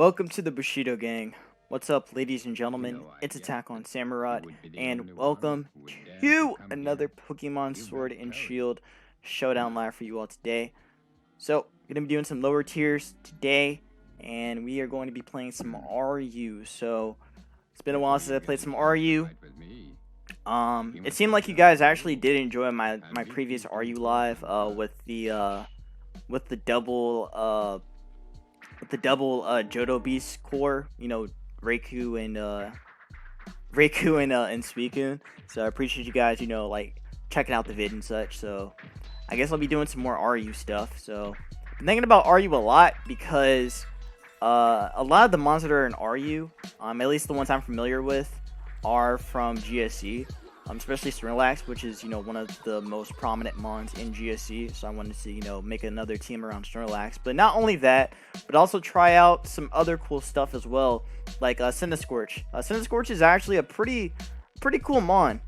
Welcome to the Bushido Gang. What's up, ladies and gentlemen? It's Attack on Samurott, and welcome to another Pokemon Sword and Shield Showdown live for you all today. So, we're going to be doing some lower tiers today, and we are going to be playing some RU. So, it's been a while since I played some RU. It seemed like you guys actually did enjoy my previous RU live with the double Johto Beast core, you know, Raikou and Suicune. So I appreciate you guys, like checking out the vid and such. So I guess I'll be doing some more RU stuff. So I'm thinking about RU a lot because a lot of the mons that are in RU, at least the ones I'm familiar with, are from GSC. Especially Snorlax, which is, one of the most prominent mons in GSC. So I wanted to, make another team around Snorlax. But not only that, but also try out some other cool stuff as well, like Cinescorch. Cinescorch is actually a pretty cool mon.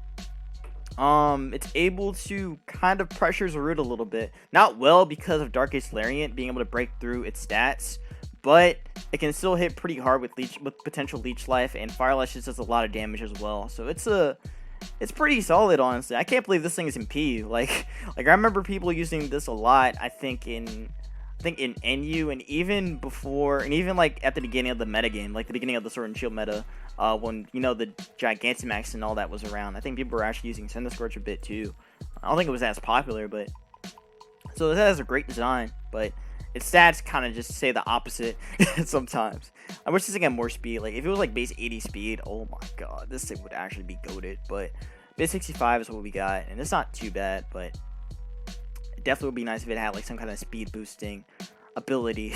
It's able to kind of pressure Zarude a little bit. Not well because of Darkest Lariat being able to break through its stats, but it can still hit pretty hard with potential Leech Life, and Fire Lash just does a lot of damage as well. So it's pretty solid, honestly. I can't believe this thing is in PU. Like I remember people using this a lot. I think in NU, and even before, and even like at the beginning of the metagame, like the beginning of the Sword and Shield meta, when the Gigantamax and all that was around. I think people were actually using Cinescorch a bit too. I don't think it was as popular, but so it has a great design, but its stats kind of just say the opposite sometimes. I wish this thing had more speed. Like, if it was like base 80 speed, oh my god, this thing would actually be goated. But base 65 is what we got, and it's not too bad, but it definitely would be nice if it had like some kind of speed boosting ability,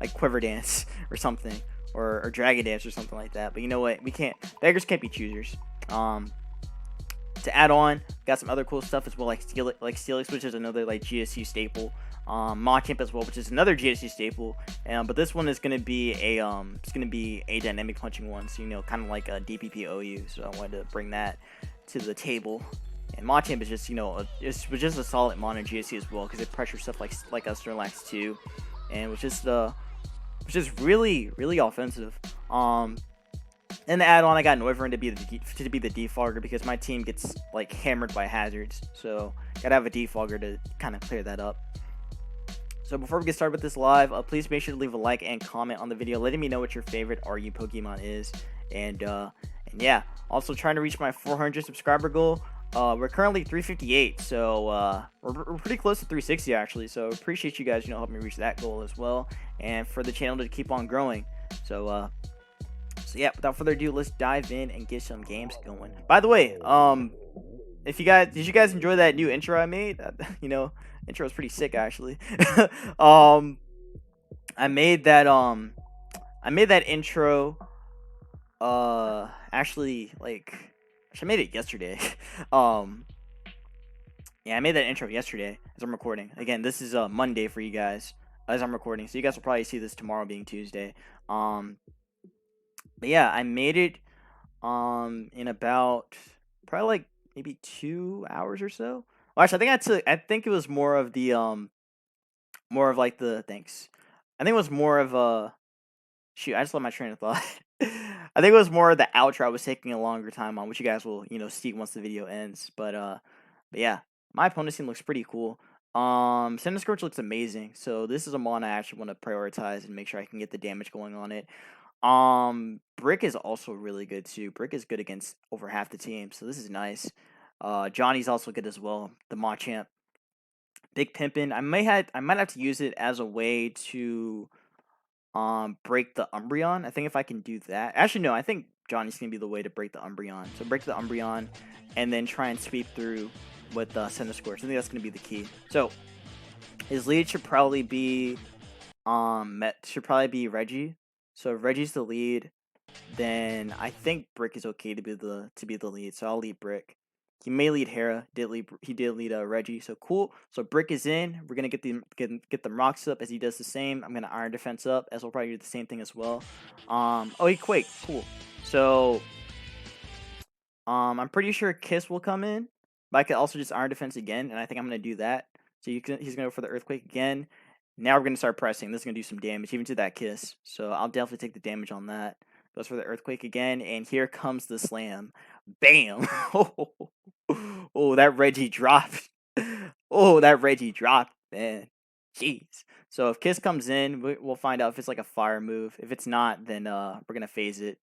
like Quiver Dance or something, or Dragon Dance or something like that. But you know what? We can't. Beggars can't be choosers. To add on, got some other cool stuff as well, like Steelix, which is another like GSU staple. Machamp as well, which is another GSU staple. But this one is gonna be a dynamic punching one, so kind of like a DPP OU. So I wanted to bring that to the table. And Machamp is just was just a solid mon in GSU as well, because it pressures stuff like a Snorlax too, and which is really offensive. And to add on, I got Noivern to be the defogger because my team gets like hammered by hazards. So gotta have a defogger to kind of clear that up. So before we get started with this live, please make sure to leave a like and comment on the video, letting me know what your favorite RU Pokemon is. And yeah, also trying to reach my 400 subscriber goal. We're currently 358, so we're pretty close to 360 actually. So appreciate you guys, helping me reach that goal as well, and for the channel to keep on growing. So yeah, without further ado, let's dive in and get some games going. By the way, did you guys enjoy that new intro I made? Intro was pretty sick actually. I made that intro actually, I made it yesterday. Yeah, I made that intro yesterday as I'm recording. Again, this is Monday for you guys as I'm recording, so you guys will probably see this tomorrow being Tuesday. But yeah, I made it in about probably like maybe 2 hours or so. Well, actually, I think it was more of the thanks. I think it was more of a shoot. I just lost my train of thought. I think it was more of the outro I was taking a longer time on, which you guys will see once the video ends. But yeah, my opponent's team looks pretty cool. Cinescorch looks amazing. So this is a mon I actually want to prioritize and make sure I can get the damage going on it. Brick is also really good too. Brick is good against over half the team, so this is nice. Johnny's also good as well. The Machamp, Big Pimpin. I might have to use it as a way to break the Umbreon. I think if I can do that, actually no, I think Johnny's gonna be the way to break the Umbreon. So break the Umbreon, and then try and sweep through with Cinescorch. I think that's gonna be the key. So his lead should probably be Reggie. So if Reggie's the lead, then I think Brick is okay to be the lead. So I'll lead Brick. He may lead Hera. He did lead Reggie. So cool. So Brick is in. We're gonna get them rocks up as he does the same. I'm gonna Iron Defense up as we'll probably do the same thing as well. Oh, he Quake. Cool. So I'm pretty sure Kiss will come in, but I could also just Iron Defense again, and I think I'm gonna do that. So he's gonna go for the Earthquake again. Now we're going to start pressing. This is going to do some damage, even to that kiss. So I'll definitely take the damage on that. Goes for the Earthquake again, and here comes the Slam. Bam! Oh, that Reggie dropped. Oh, that Reggie dropped, man. Jeez. So if Kiss comes in, we'll find out if it's like a fire move. If it's not, then we're going to phase it.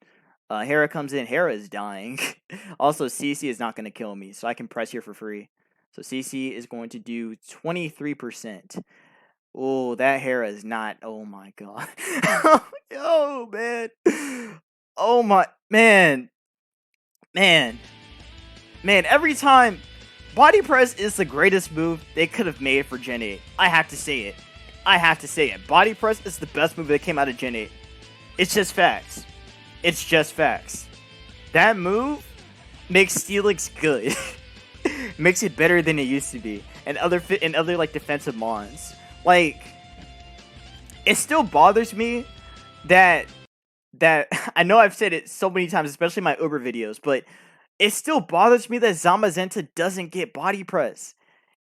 Hera comes in. Hera is dying. Also, CC is not going to kill me, so I can press here for free. So CC is going to do 23%. Oh, that Hera is not. Oh my god. Oh man. Oh my man. Man. Every time, body press is the greatest move they could have made for Gen 8. I have to say it. Body press is the best move that came out of Gen 8. It's just facts. That move makes Steelix good. Makes it better than it used to be. And other like defensive mons. Like, it still bothers me that I know I've said it so many times, especially in my Uber videos, but it still bothers me that Zamazenta doesn't get body press.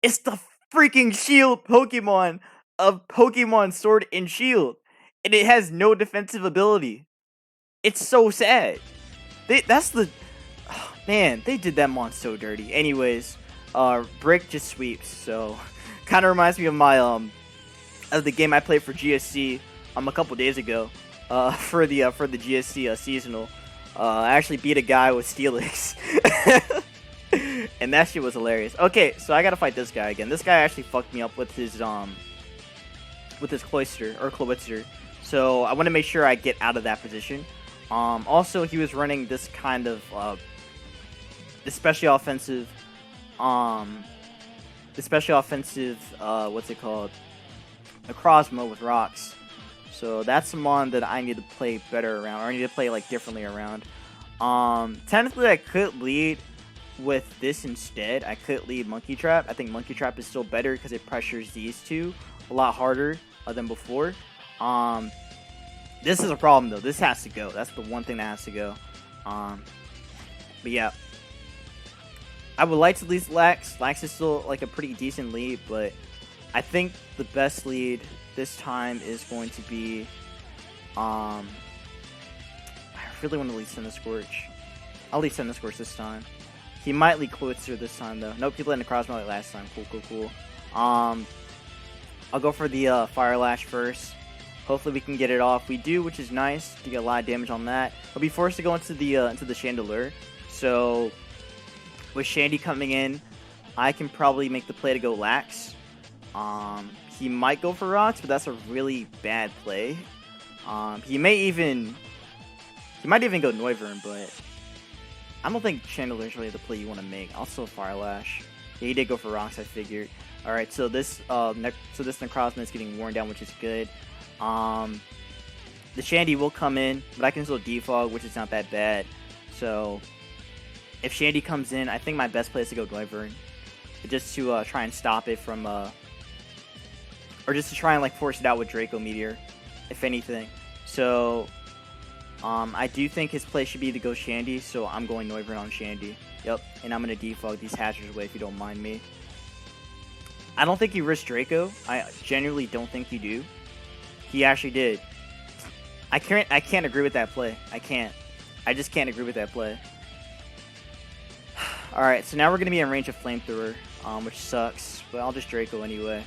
It's the freaking shield Pokemon of Pokemon Sword and Shield, and it has no defensive ability. It's so sad. Man, they did that mon so dirty. Anyways, Brick just sweeps, so kind of reminds me of my of the game I played for GSC a couple days ago. For the GSC seasonal, I actually beat a guy with Steelix, and that shit was hilarious. Okay, so I gotta fight this guy again. This guy actually fucked me up with his Cloyster or Cloyster, so I want to make sure I get out of that position. Also, he was running this kind of especially offensive, what's it called? A Crosmo with rocks. So that's a mon that I need to play better around, or I need to play like differently around. Technically I could lead with this instead. I could lead Monkey Trap. I think Monkey Trap is still better because it pressures these two a lot harder than before. This is a problem though. This has to go. That's the one thing that has to go. But yeah, I would like to lead Lax. Lax is still like a pretty decent lead, but I think the best lead this time is going to be, I really want to lead Scorch. I'll lead Scorch this time. He might lead Cloyster this time though. Nope, he led in the Crosmo like last time. Cool. I'll go for the Fire Lash first. Hopefully we can get it off. We do, which is nice. To get a lot of damage on that. I'll be forced to go into the Chandelier. So with Shandy coming in, I can probably make the play to go Lax. He might go for rocks, but that's a really bad play. He might even go Noivern, but I don't think Chandelier is really the play you want to make. Also Fire Lash. Yeah, he did go for rocks, I figured. All right, so this Necrozma is getting worn down, which is good. The Shandy will come in, but I can still defog, which is not that bad. So if Shandy comes in, I think my best play is to go Noivern, just to try and stop it from or just to try and like force it out with Draco Meteor, if anything. So I do think his play should be to go Shandy, so I'm going Noivern on Shandy. Yep, and I'm gonna defog these hatchers away if you don't mind me. I don't think he risked Draco. I genuinely don't think he do. He actually did. I can't agree with that play. I just can't agree with that play. Alright, so now we're gonna be in range of Flamethrower, which sucks, but I'll just Draco anyway.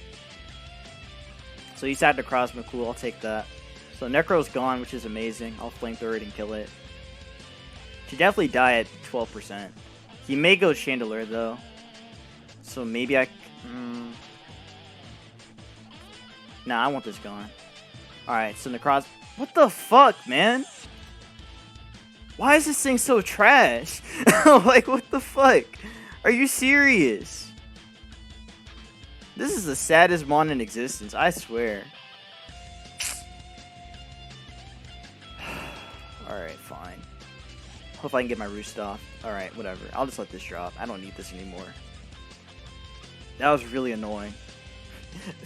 So he's had the Crosmo, cool, I'll take that. So Necro's gone, which is amazing. I'll Flamethrower it and kill it. Should definitely die at 12%. He may go Chandelier though. So maybe I... Nah, I want this gone. Alright, so Necros... What the fuck, man? Why is this thing so trash? Like, what the fuck? Are you serious? This is the saddest mon in existence, I swear. Alright, fine. Hope I can get my roost off. Alright, whatever. I'll just let this drop. I don't need this anymore. That was really annoying.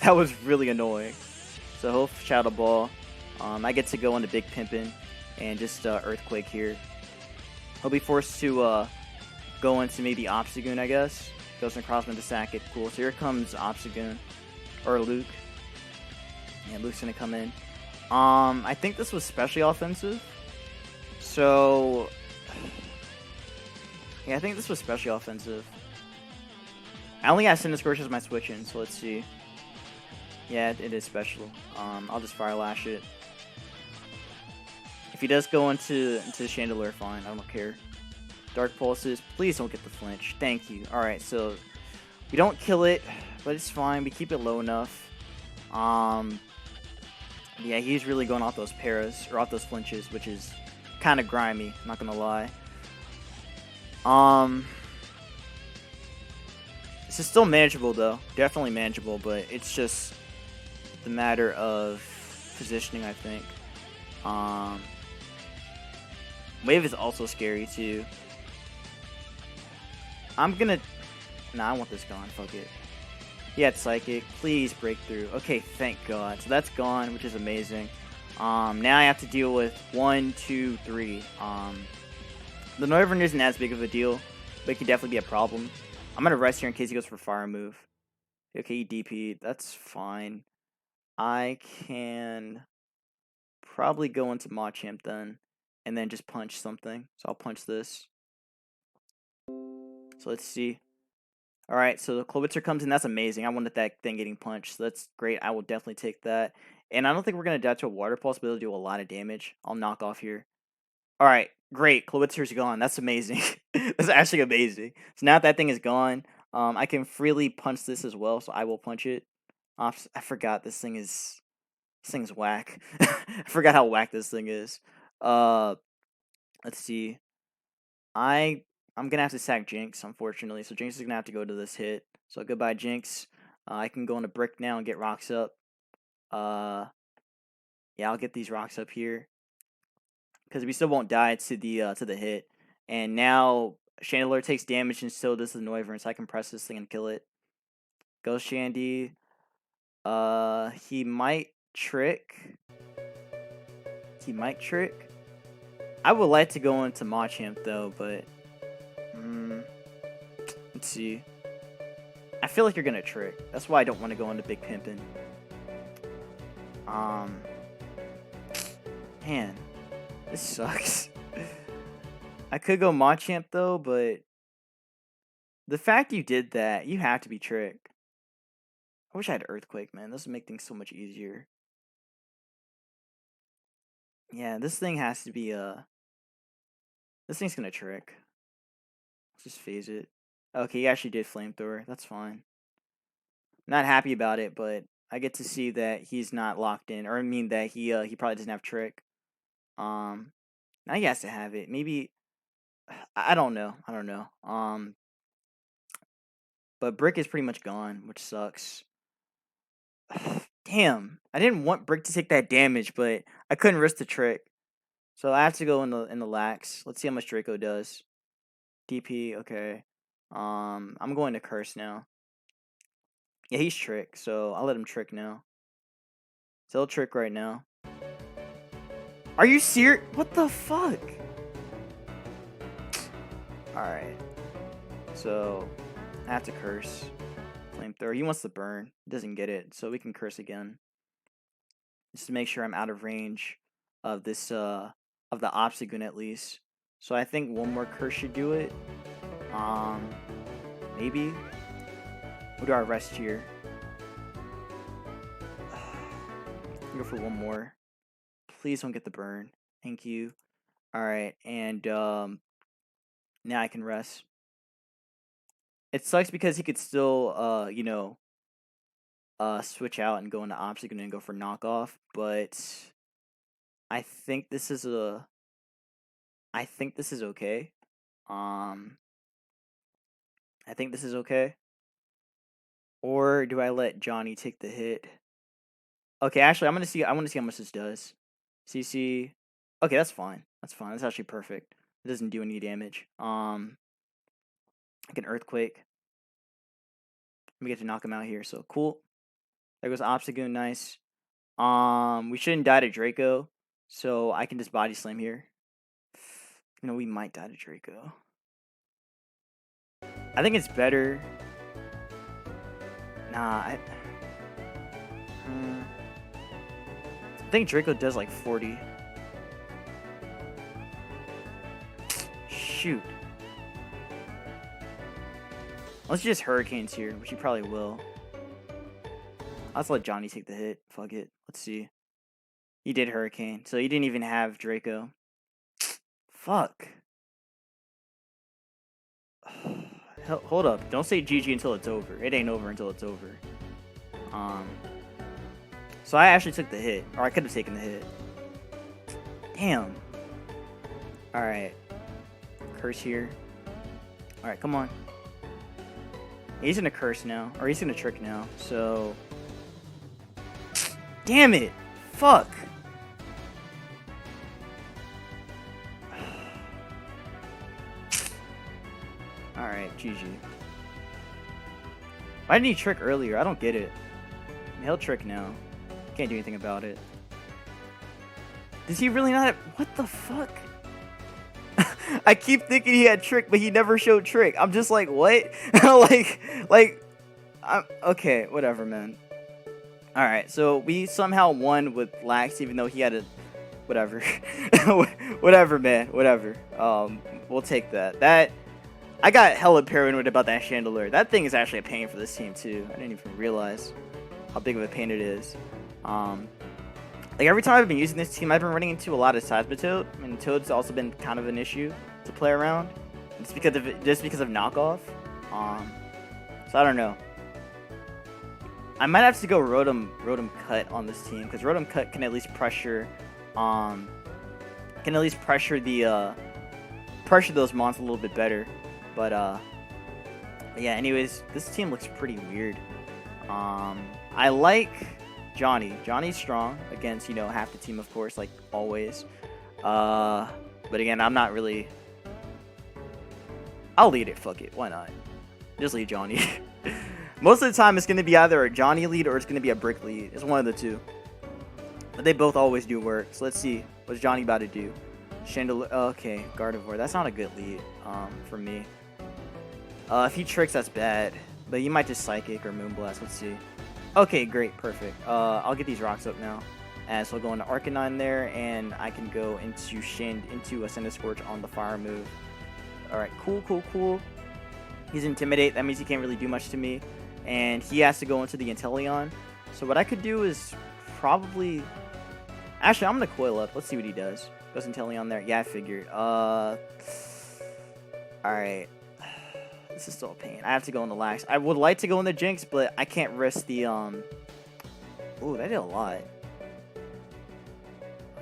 That was really annoying. So hope Shadow Ball. I get to go into Big Pimpin' and just Earthquake here. He'll be forced to go into maybe Obstagoon, I guess. Goes in Crossman to sack it. Cool. So here comes Obstagoon. Or Luke. And Luke's gonna come in. I think this was specially offensive. So, yeah, I think this was specially offensive. I only got Cinescourge as my switch in, so let's see. Yeah, it is special. I'll just Fire Lash it. If he does go into Chandelier, fine. I don't care. Dark Pulses, please don't get the flinch. Thank you. Alright, so we don't kill it, but it's fine. We keep it low enough. Yeah, he's really going off those paras, or off those flinches, which is kind of grimy, not gonna lie. This is still manageable, though. Definitely manageable, but it's just the matter of positioning, I think. Wave is also scary, too. I'm gonna... Nah, I want this gone. Fuck it. He had Psychic. Please break through. Okay, thank God. So that's gone, which is amazing. Now I have to deal with 1, 2, 3. The Noivern isn't as big of a deal, but it can definitely be a problem. I'm gonna rest here in case he goes for Fire move. Okay, he DP'd. That's fine. I can probably go into Machamp then, and then just punch something. So I'll punch this. So let's see. Alright, so the Klobitzer comes in. That's amazing. I wanted that thing getting punched. So that's great. I will definitely take that. And I don't think we're going to die to a Water Pulse, but it'll do a lot of damage. I'll knock off here. Alright, great. Klobitzer's gone. That's amazing. That's actually amazing. So now that thing is gone, I can freely punch this as well. So I will punch it. I forgot this thing's whack. I forgot how whack this thing is. Let's see. I'm gonna have to sack Jinx, unfortunately. So Jinx is gonna have to go to this hit. So goodbye, Jinx. I can go into Brick now and get rocks up. Yeah, I'll get these rocks up here because we still won't die to the hit. And now Chandelier takes damage, and so does the Noivern. So I can press this thing and kill it. Goes Shandy. He might trick. He might trick. I would like to go into Machamp though, but. Let's see. I feel like you're gonna trick. That's why I don't want to go into Big Pimpin'. Man, this sucks. I could go Machamp though, but the fact you did that, you have to be trick. I wish I had Earthquake, man. This would make things so much easier. Yeah, this thing has to be this thing's gonna trick. Let's just phase it. Okay, he actually did Flamethrower. That's fine. Not happy about it, but I get to see that he's not locked in, or I mean that he probably doesn't have Trick. Now he has to have it. Maybe I don't know. I don't know. But Brick is pretty much gone, which sucks. Damn, I didn't want Brick to take that damage, but I couldn't risk the Trick, so I have to go in the Lax. Let's see how much Draco does. DP, okay. I'm going to Curse now. Yeah, he's Trick, so I'll let him Trick now. So he'll Trick right now. Are you serious? What the fuck? Alright. So, I have to Curse. Flamethrower. He wants to burn. He doesn't get it, so we can Curse again. Just to make sure I'm out of range of this, of the Obstagoon at least. So I think one more Curse should do it. Maybe. We'll do our rest here. Go for one more. Please don't get the burn. Thank you. Alright, and now I can rest. It sucks because he could still you know, switch out and go into Obstagoon and go for knockoff, but I think this is okay. I think this is okay. Or do I let Johnny take the hit? Okay, actually, I want to see how much this does. CC. Okay, that's fine. That's fine. That's actually perfect. It doesn't do any damage. I can Earthquake. We get to knock him out here, so cool. There goes Obstagoon, nice. We shouldn't die to Draco, so I can just Body Slam here. You know, we might die to Draco. I think it's better. Nah, I think Draco does like 40. Shoot. Unless he just Hurricanes here, which he probably will. I'll just let Johnny take the hit. Fuck it. Let's see. He did Hurricane, so he didn't even have Draco. Fuck. Hold up. Don't say GG until it's over. It ain't over until it's over. So I actually took the hit. Or I could have taken the hit. Damn. Alright. Curse here. Alright, come on. He's gonna curse now. Or he's gonna trick now. So... Damn it! Fuck! Alright, GG. Why didn't he trick earlier? I don't get it. He'll trick now. Can't do anything about it. Does he really not have... What the fuck? I keep thinking he had trick, but he never showed trick. I'm just like, what? Okay, whatever, man. Alright, so we somehow won with Lax, even though he had a... Whatever. Whatever, man. Whatever. We'll take that. I got hella paranoid about that Chandelier. That thing is actually a pain for this team, too. I didn't even realize how big of a pain it is. Like, every time I've been using this team, I've been running into a lot of Seismitoad. I mean, Toad's also been kind of an issue to play around. Just because of knockoff. So I don't know. I might have to go Rotom Cut on this team, because Rotom Cut can at least pressure pressure those mons a little bit better. But yeah, anyways, this team looks pretty weird. I like Johnny. Johnny's strong against, you know, half the team, of course, like always. But again, I'm not really... I'll lead it, fuck it, why not? Just lead Johnny. Most of the time, it's going to be either a Johnny lead or it's going to be a Brick lead. It's one of the two. But they both always do work. So let's see. What's Johnny about to do? Chandelier. Okay, Gardevoir. That's not a good lead for me. If he tricks, that's bad. But you might just Psychic or Moonblast. Let's see. Okay, great. Perfect. I'll get these rocks up now. And so I'll go into Arcanine there. And I can go into a Centiskorch on the fire move. Alright, cool. He's Intimidate. That means he can't really do much to me. And he has to go into the Inteleon. So what I could do is probably... Actually, I'm going to Coil Up. Let's see what he does. Goes Inteleon there. Yeah, I figured. Alright. This is still a pain. I have to go into Lax. I would like to go into Jinx, but I can't risk the... Ooh, that did a lot.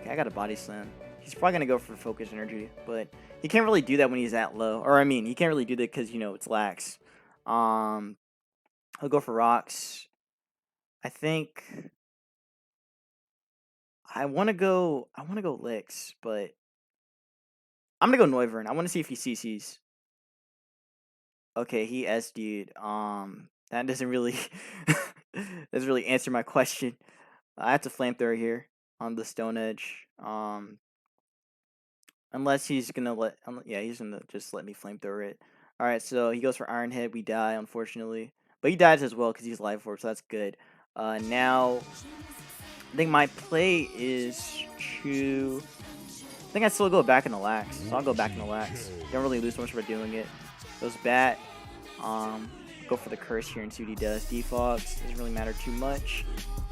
Okay, I got a Body Slam. He's probably going to go for Focus Energy, but he can't really do that when he's that low. Or, I mean, he can't really do that because, you know, it's Lax. He'll go for Rocks. I think... I want to go Licks, but... I'm going to go Noivern. I want to see if he CCs. Okay, he SD'd. That doesn't really... doesn't really answer my question. I have to Flamethrower here on the Stone Edge. Unless he's gonna yeah, he's gonna just let me Flamethrower it. Alright, so he goes for Iron Head. We die, unfortunately. But he dies as well because he's Life Orb, so that's good. Now, I think my play is to... I think I still go back into Lax. So I'll go back into Lax. Don't really lose much by doing it. Goes Bat. Go for the Curse here and see what he does. Defogs. Doesn't really matter too much.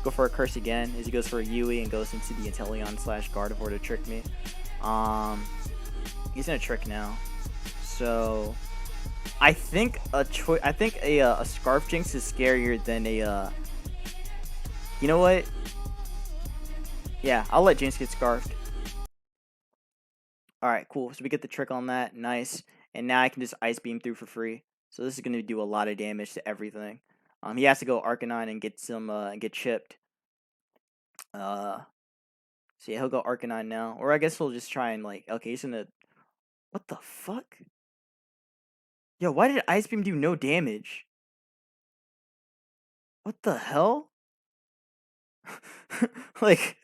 Go for a Curse again as he goes for a Yui and goes into the Inteleon / Gardevoir to trick me. He's gonna trick now. So I think a Scarf Jinx is scarier than a you know what? Yeah, I'll let Jinx get scarfed. Alright, cool. So we get the trick on that. Nice. And now I can just Ice Beam through for free. So this is gonna do a lot of damage to everything. He has to go Arcanine and get some get chipped. So yeah, he'll go Arcanine now. Or I guess he'll just try and like, okay, he's gonna... What the fuck? Yo, why did Ice Beam do no damage? What the hell? Like,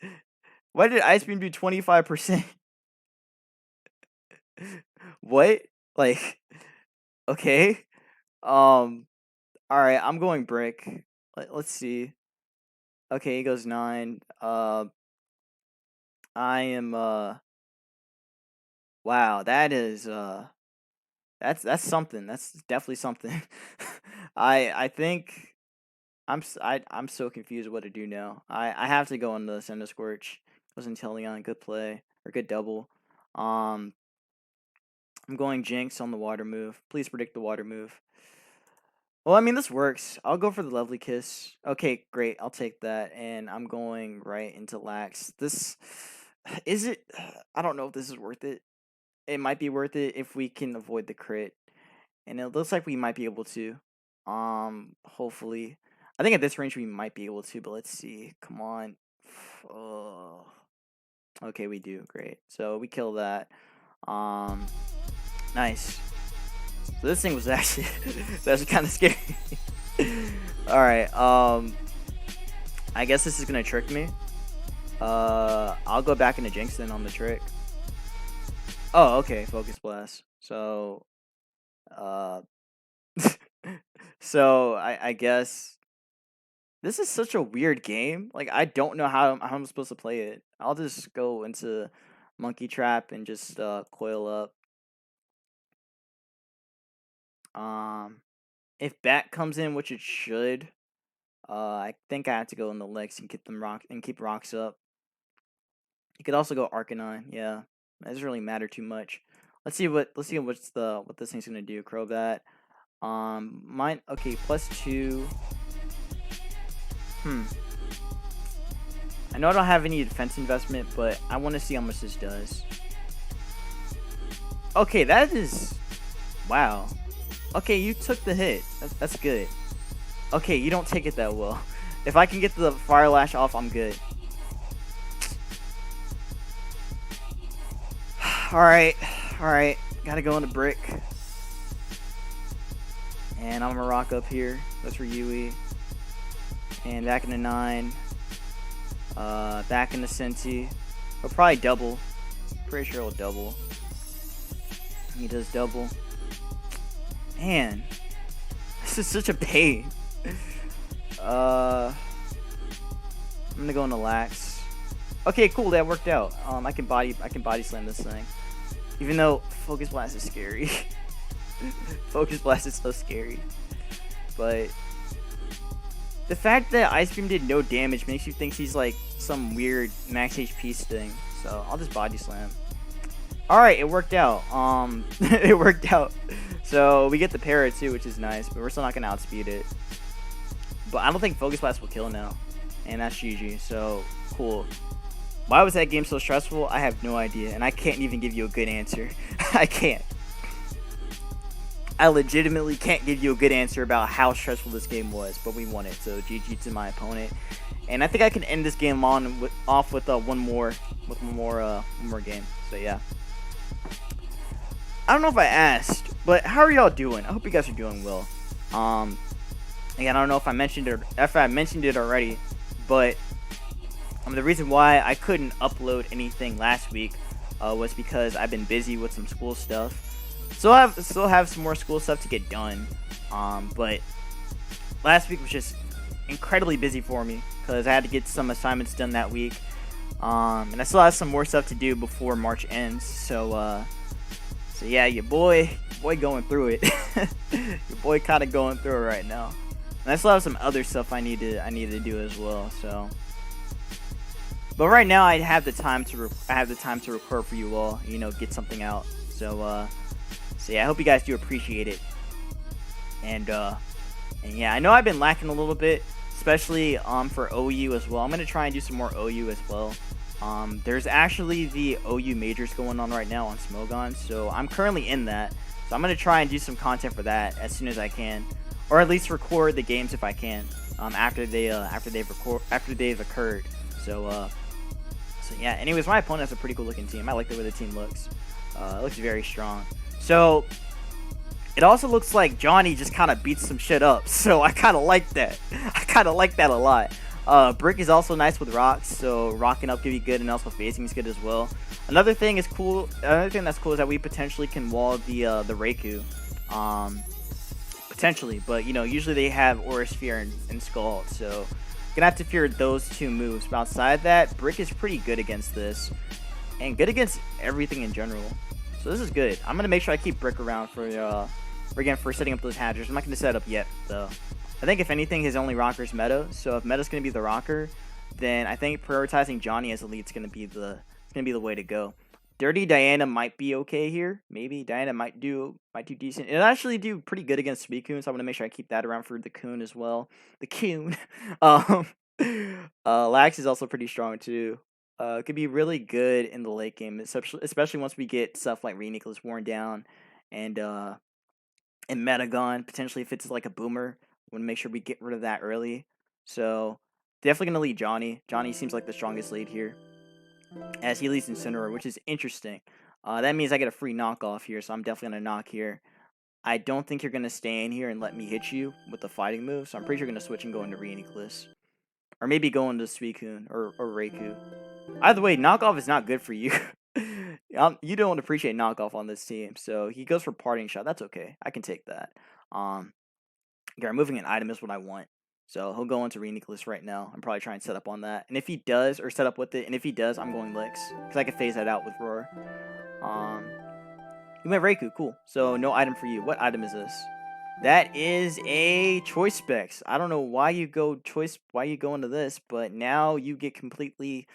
why did Ice Beam do 25%? What? Like, okay. Alright, I'm going Brick. Let's see. Okay, he goes 9. I am wow, that is that's something. That's definitely something. I think I'm so confused what to do now. I have to go on the Sender Scorch. Wasn't telling on good play or good double. Um I'm going Jinx on the water move. Please predict the water move. Well, I mean, this works. I'll go for the Lovely Kiss. Okay, great. I'll take that. And I'm going right into Lax. This is it. I don't know if this is worth it. It might be worth it if we can avoid the crit. And it looks like we might be able to. Hopefully. I think at this range we might be able to, but let's see. Come on. Oh. Okay, we do. Great. So we kill that. Um, nice. So this thing was actually kind of scary. All right. I guess this is gonna trick me. I'll go back into Jinx then on the trick. Oh, okay. Focus Blast. So, uh, so I guess this is such a weird game. Like I don't know how I'm supposed to play it. I'll just go into Monkey Trap and just coil up. If Bat comes in, which it should, I think I have to go in the Lex and get them rock and keep rocks up. You could also go Arcanine. Yeah, that doesn't really matter too much. Let's see what this thing's gonna do. Crobat. Mine. Okay, +2. I know I don't have any defense investment, but I want to see how much this does. Okay, that is wow. Okay, you took the hit. That's good. Okay, you don't take it that well. If I can get the Fire Lash off, I'm good. Alright. Gotta go into Brick. And I'm gonna rock up here. That's for Yui. And back into 9. Back into Senti. He'll probably double. Pretty sure he'll double. He does double. Man, this is such a pain. I'm gonna go into Lax. Okay, cool, that worked out. I can body slam this thing. Even though Focus Blast is scary. Focus Blast is so scary. But the fact that Ice Beam did no damage makes you think he's like some weird max HP thing. So I'll just body slam. Alright, it worked out. It worked out. So we get the para too, which is nice, but we're still not gonna outspeed it. But I don't think Focus Blast will kill now. And that's GG, so cool. Why was that game so stressful? I have no idea, and I can't even give you a good answer. I can't. I legitimately can't give you a good answer about how stressful this game was, but we won it, so GG to my opponent. And I think I can end this game off with one more game. So yeah. I don't know if I asked, but how are y'all doing? I hope you guys are doing well. Again, I don't know if I mentioned it already, but the reason why I couldn't upload anything last week was because I've been busy with some school stuff. Still have some more school stuff to get done. But last week was just incredibly busy for me because I had to get some assignments done that week. And I still have some more stuff to do before March ends. So yeah, your boy going through it. Your boy kind of going through it right now. And I still have some other stuff I need to do as well. So, but right now I have the time to record for you all. You know, get something out. So yeah, I hope you guys do appreciate it. And yeah, I know I've been lacking a little bit, especially for OU as well. I'm gonna try and do some more OU as well. There's actually the OU majors going on right now on Smogon, so I'm currently in that. So I'm gonna try and do some content for that as soon as I can, or at least record the games if I can. After they've occurred. So yeah. Anyways, my opponent has a pretty cool looking team. I like the way the team looks. It looks very strong. So it also looks like Johnny just kind of beats some shit up. So I kind of like that. I kind of like that a lot. Brick is also nice with rocks, so rocking up can be good, and also phasing is good as well. Another thing that's cool is that we potentially can wall the Raikou. Potentially, but you know, usually they have Aura Sphere and Scald, so Gonna have to fear those two moves. But outside that, Brick is pretty good against this. And good against everything in general. So this is good. I'm gonna make sure I keep Brick around for setting up those hatchers. I'm not gonna set up yet though. I think if anything, his only rocker is meta. So if meta's gonna be the rocker, then I think prioritizing Johnny as elite is gonna be the way to go. Dirty Diana might be okay here. Maybe Diana might do decent. It'll actually do pretty good against Suicune, so I'm gonna make sure I keep that around for the Coon as well. The Coon. um, Lax is also pretty strong too. Could be really good in the late game, especially once we get stuff like Reuniclus worn down, and Metagon potentially if it's like a boomer. Want to make sure we get rid of that early. So definitely gonna lead Johnny. Johnny seems like the strongest lead here, as he leads Incineroar, which is interesting. That means I get a free knockoff here, so I'm definitely gonna knock here. I don't think you're gonna stay in here and let me hit you with the fighting move, so I'm pretty sure you're gonna switch and go into Reuniclus. Or maybe go into Suicune or Raikou. Either way, knockoff is not good for you. You don't appreciate knockoff on this team, so he goes for parting shot. That's okay. I can take that. Yeah, removing an item is what I want. So he'll go into Reuniclus right now. I'm probably trying to set up on that. And if he does, or set up with it, and if he does, I'm going Licks. Because I can phase that out with Roar. You went Raikou, cool. So no item for you. What item is this? That is a Choice Specs. I don't know why you go into this, but now you get completely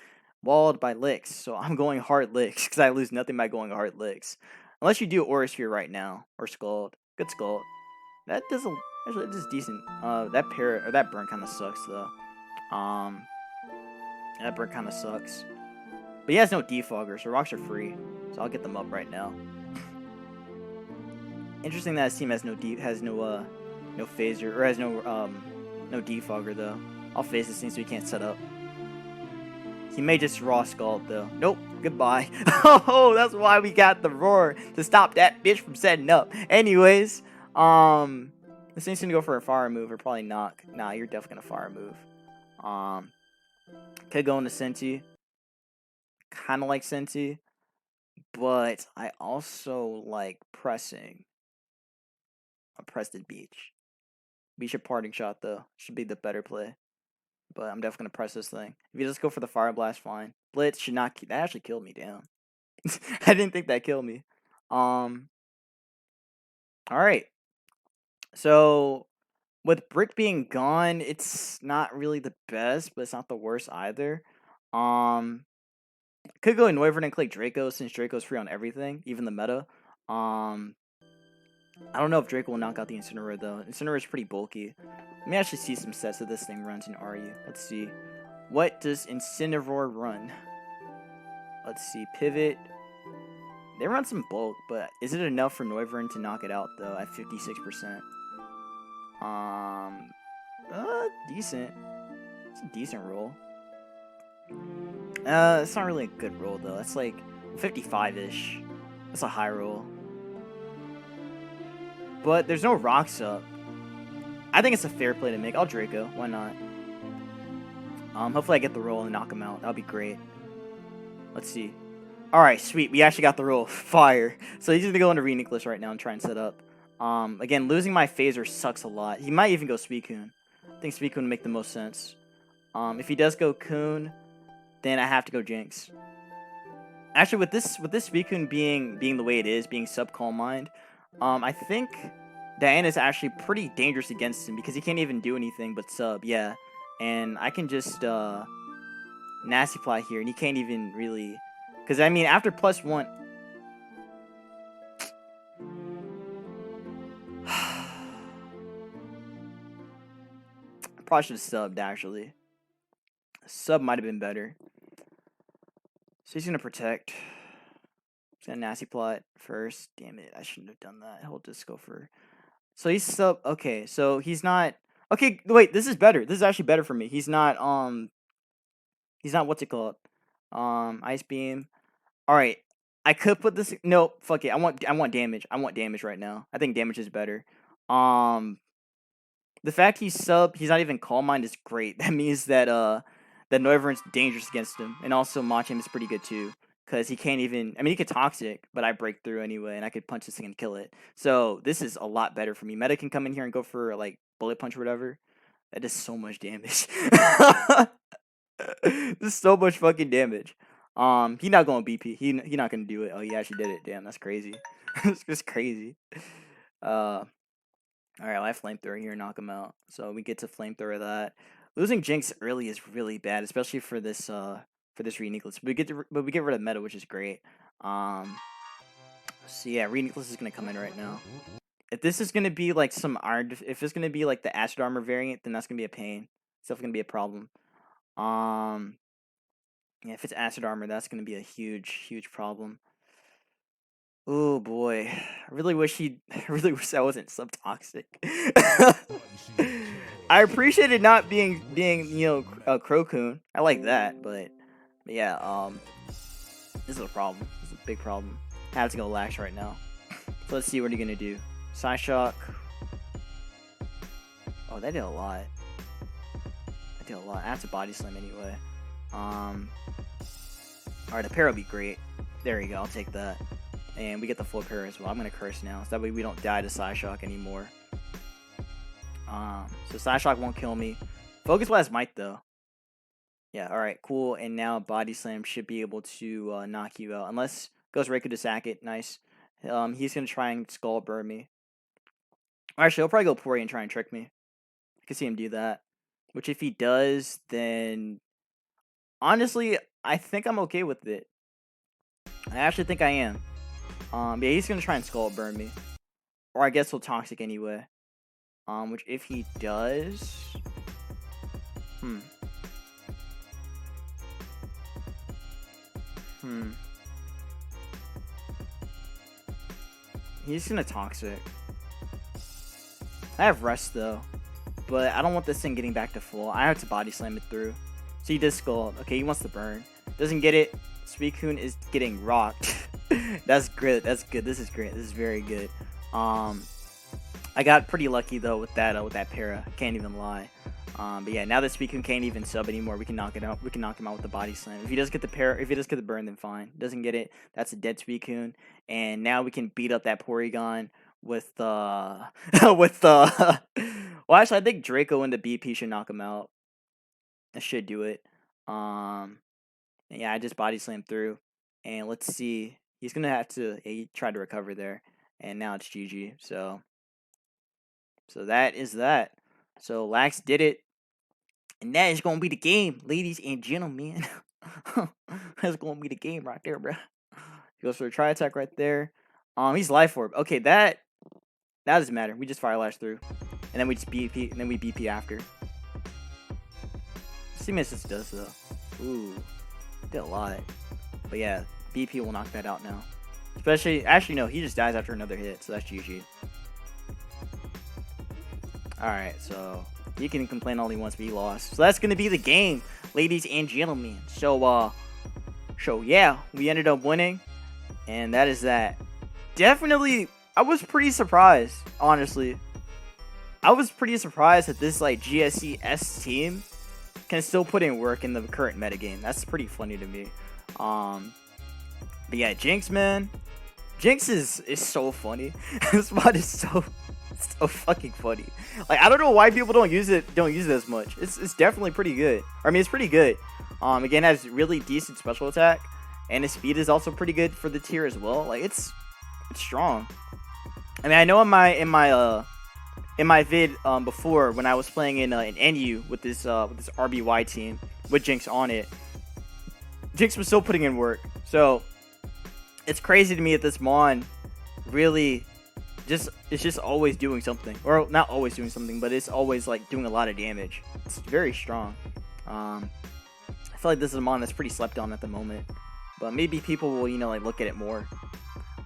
walled by Licks. So I'm going Hard Licks, because I lose nothing by going Hard Licks. Unless you do Aurisphere right now, or Scald. Good Scald. That doesn't... Actually, it is decent. That burn kind of sucks though. That burn kind of sucks. But he has no defogger, so rocks are free. So I'll get them up right now. Interesting that his team has no phaser, or has no defogger though. I'll phase this thing so he can't set up. He may just raw Scald though. Nope. Goodbye. Oh, that's why we got the Roar, to stop that bitch from setting up. Anyways, this thing's gonna go for a fire move or probably knock. Nah, you're definitely gonna fire move. Could go into Senti. Kinda like Senti. But I also like pressing. I pressed the Beach. Beach a parting shot though. Should be the better play. But I'm definitely gonna press this thing. If you just go for the Fire Blast, fine. Blitz should not that actually killed me, damn. I didn't think that killed me. Alright. So with Brick being gone, it's not really the best, but it's not the worst either. Could go Noivern and click Draco since Draco's free on everything, even the meta. I don't know if Draco will knock out the Incineroar though. Incineroar is pretty bulky. Let me actually see some sets that this thing runs in RU. Let's see. What does Incineroar run? Let's see. Pivot. They run some bulk, but is it enough for Noivern to knock it out though at 56%? Decent. It's a decent roll. It's not really a good roll though. That's like 55-ish. That's a high roll. But there's no rocks up. I think it's a fair play to make. I'll Draco. Why not? Hopefully I get the roll and knock him out. That'll be great. Let's see. Alright, sweet. We actually got the roll. Fire. So he's gonna go into Reuniclus right now and try and set up. Again, losing my phaser sucks a lot. He might even go Suicune. I think Suicune would make the most sense. If he does go Coon, then I have to go Jinx. Actually, with this Suicune being the way it is, being sub Calm Mind, I think Diana's actually pretty dangerous against him because he can't even do anything but sub, yeah. And I can just Nasty Fly here, and he can't even really... Because, I mean, after +1... Probably should have subbed, actually. Sub might have been better. So he's going to protect. He's going to Nasty Plot first. Damn it, I shouldn't have done that. He'll just go for... So he's sub... Okay, so he's not... Okay, wait, this is better. This is actually better for me. He's not, what's it called? Ice Beam. Alright, I could put this... No, fuck it. I want damage. I want damage right now. I think damage is better. The fact he's not even Calm Mind is great. That means that that Noivern's dangerous against him, and also Machamp is pretty good too, because he can't even. I mean, he could Toxic, but I break through anyway, and I could punch this thing and kill it. So this is a lot better for me. Meta can come in here and go for like Bullet Punch or whatever. That does so much damage. This is so much fucking damage. He not going BP. He not gonna do it. Oh, he actually did it. Damn, that's crazy. It's just crazy. All right, I have flamethrower here, knock him out. So we get to flamethrower that. Losing Jinx early is really bad, especially for this Reuniclus. But we get rid of meta, which is great. So yeah, Reuniclus is gonna come in right now. If this is gonna be like some iron, if it's gonna be like the acid armor variant, then that's gonna be a pain. It's definitely gonna be a problem. Yeah, if it's acid armor, that's gonna be a huge problem. Oh boy, I really wish I really wish that wasn't subtoxic. I appreciate it not being a Crocun. I like that, but yeah, this is a problem. This is a big problem. I have to go Lax right now. So let's see what you're gonna do. Psyshock. Oh, that did a lot. That did a lot. I have to body slam anyway. Alright, the pair will be great. There you go, I'll take that. And we get the full pair as well. I'm gonna curse now, so that way we don't die to Psyshock anymore. So Psyshock won't kill me. Focus Blast might though. Yeah, alright, cool. And now Body Slam should be able to knock you out. Unless goes Riku to sack it. Nice. He's gonna try and skull burn me. Actually, he'll probably go Pori and try and trick me. I can see him do that. Which if he does, then honestly, I think I'm okay with it. I actually think I am. Yeah, he's gonna try and skull burn me. Or I guess he'll toxic anyway. Which if he does... He's gonna toxic. I have rest though. But I don't want this thing getting back to full. I have to body slam it through. So he does skull. Okay, he wants to burn. Doesn't get it. Suicune is getting rocked. That's good. That's good. This is great. This is very good. I got pretty lucky though with that para. Can't even lie. But yeah, now that Suicune can't even sub anymore, we can knock it out. We can knock him out with the body slam. If he does get the para, if he does get the burn, then fine. Doesn't get it, that's a dead Suicune. And now we can beat up that Porygon with well, actually, I think Draco and the BP should knock him out. That should do it. Yeah, I just body slammed through, and let's see. He's gonna have to. Yeah, he tried to recover there, and now it's GG. So that is that. So Lax did it. And that is gonna be the game, ladies and gentlemen. That's gonna be the game right there, bro. He goes for a tri attack right there. He's Life Orb. Okay, that doesn't matter. We just Fire Lash through, and then we just BP, and then we BP after. See what this does though. Ooh, did a lot. But yeah, BP will knock that out now. Actually no, he just dies after another hit, so that's GG. Alright, so he can complain all he wants, but he lost. So that's gonna be the game, ladies and gentlemen. So yeah, we ended up winning, and that is that. Definitely, I was pretty surprised, honestly. I was pretty surprised that this like GSC team can still put in work in the current metagame. That's pretty funny to me. But yeah, Jinx, man. Jinx is so funny. This mod is so fucking funny. Like, I don't know why people don't use it as much. It's definitely pretty good. I mean, it's pretty good. Again, it has really decent special attack, and his speed is also pretty good for the tier as well. Like, it's strong. I mean, I know in my vid before, when I was playing in NU with this RBY team with Jinx on it, Jinx was still putting in work. So it's crazy to me that this Mon really it's just always doing something, or not always doing something, but it's always like doing a lot of damage. It's very strong. I feel like this is a Mon that's pretty slept on at the moment, but maybe people will like look at it more.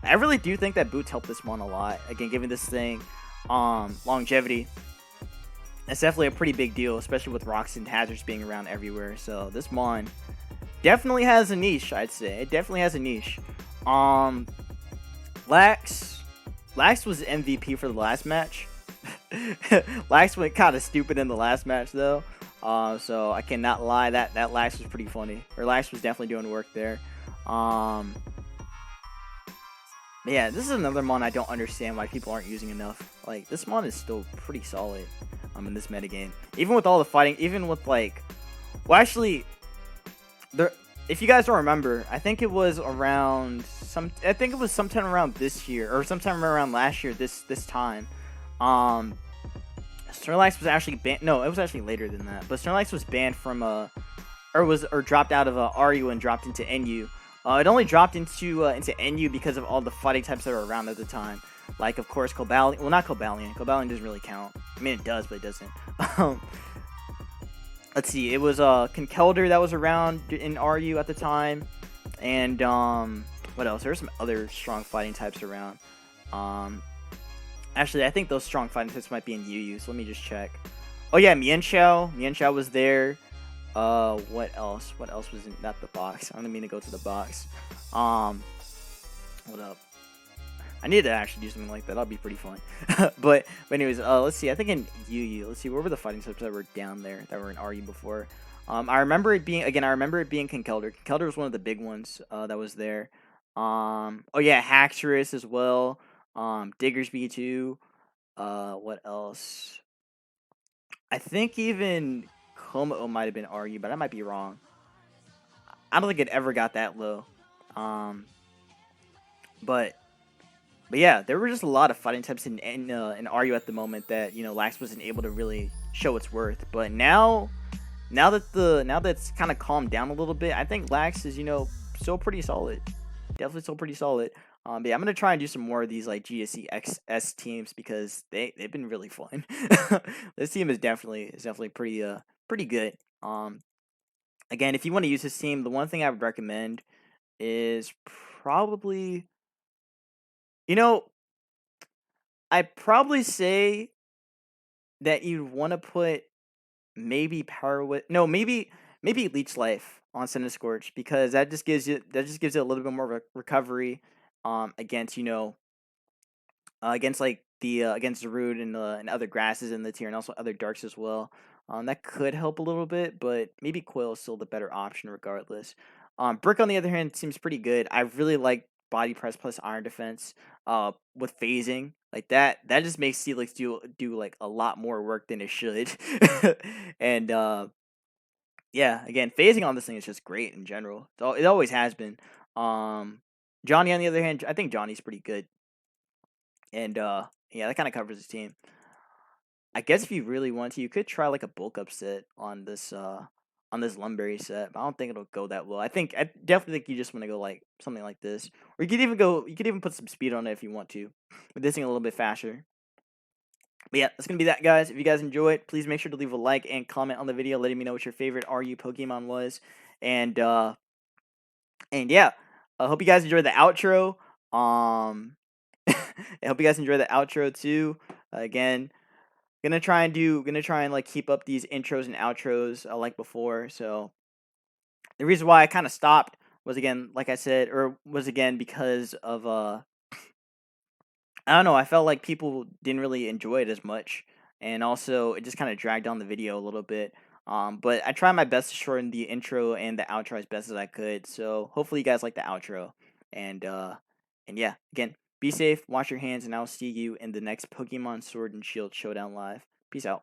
I really do think that boots help this Mon a lot. Again, giving this thing longevity. It's definitely a pretty big deal, especially with rocks and hazards being around everywhere. So this Mon definitely has a niche, I'd say. It definitely has a niche. Lax was MVP for the last match. Lax went kind of stupid in the last match though. So I cannot lie, that Lax was pretty funny. Or Lax was definitely doing work there. Yeah, this is another Mon I don't understand why people aren't using enough. Like, this Mon is still pretty solid. in this metagame. Even with all the fighting, even with like, well, actually, there. If you guys don't remember, I think it was around I think it was sometime around this year or sometime around last year. This time, Snorlax was actually banned. No, it was actually later than that. But Snorlax was banned from or dropped out of RU and dropped into NU. It only dropped into NU because of all the fighting types that were around at the time. Like, of course, Cobalion. Well, not Cobalion. Cobalion doesn't really count. I mean, it does, but it doesn't. Let's see. It was Conkeldurr that was around in RU at the time, and what else? There's some other strong fighting types around. Actually, I think those strong fighting types might be in UU. So let me just check. Oh yeah, Mienshao. Mienshao was there. What else? What else was in not the box? I didn't mean to go to the box. Hold up. I need to actually do something like that. That'll be pretty fun. but anyways, let's see. I think in UU, let's see, what were the fighting types that were down there that were in RU before? I remember it being Conkeldurr. Conkeldurr was one of the big ones that was there. Oh yeah, Haxorus as well. Diggersby too. What else? I think even Como might have been RU, but I might be wrong. I don't think it ever got that low. But yeah, there were just a lot of fighting types in RU at the moment that Lax wasn't able to really show its worth. But now that it's kind of calmed down a little bit, I think Lax is still pretty solid. Definitely still pretty solid. But yeah, I'm gonna try and do some more of these like GSC XS teams because they've been really fun. This team is definitely pretty good. Again, if you want to use this team, the one thing I would recommend is probably, I'd probably say that you'd want to put maybe maybe Leech Life on Cinescorch because that just gives it a little bit more of a recovery against against like the against the root and other grasses in the tier and also other darks as well. That could help a little bit, but maybe Coil is still the better option regardless. Brick on the other hand seems pretty good. I really like body press plus iron defense with phasing like that just makes Steelix do like a lot more work than it should. And yeah, again, phasing on this thing is just great in general. It always has been. Johnny on the other hand, I think Johnny's pretty good. And yeah, that kind of covers his team. I guess if you really want to, you could try like a bulk up set on this Lumberry set. But I don't think it'll go that well. I definitely think you just want to go like something like this. Or you could even put some speed on it if you want to. With this thing a little bit faster. But yeah, that's going to be that, guys. If you guys enjoy it, please make sure to leave a like and comment on the video letting me know what your favorite RU Pokemon was. And yeah, I hope you guys enjoyed the outro. I hope you guys enjoy the outro too. Again, gonna try and like keep up these intros and outros like before. So the reason why I kind of stopped was again, like I said, because of I don't know. I felt like people didn't really enjoy it as much, and also it just kind of dragged on the video a little bit. But I tried my best to shorten the intro and the outro as best as I could. So hopefully you guys like the outro, and yeah, again, be safe, wash your hands, and I'll see you in the next Pokemon Sword and Shield Showdown Live. Peace out.